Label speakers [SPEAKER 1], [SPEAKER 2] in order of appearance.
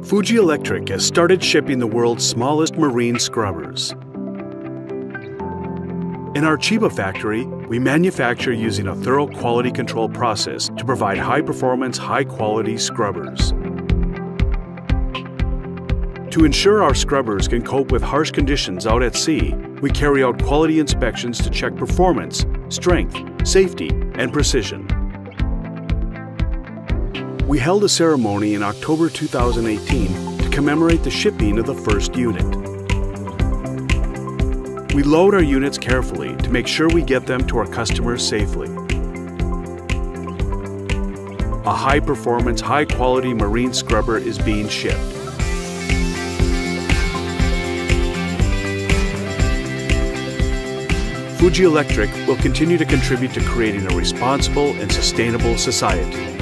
[SPEAKER 1] Fuji Electric has started shipping the world's smallest marine scrubbers. In our Chiba factory, we manufacture using a thorough quality control process to provide high-performance, high-quality scrubbers. To ensure our scrubbers can cope with harsh conditions out at sea, we carry out quality inspections to check performance, strength, safety, and precision. We held a ceremony in October 2018 to commemorate the shipping of the first unit. We load our units carefully to make sure we get them to our customers safely. A high-performance, high-quality marine scrubber is being shipped. Fuji Electric will continue to contribute to creating a responsible and sustainable society.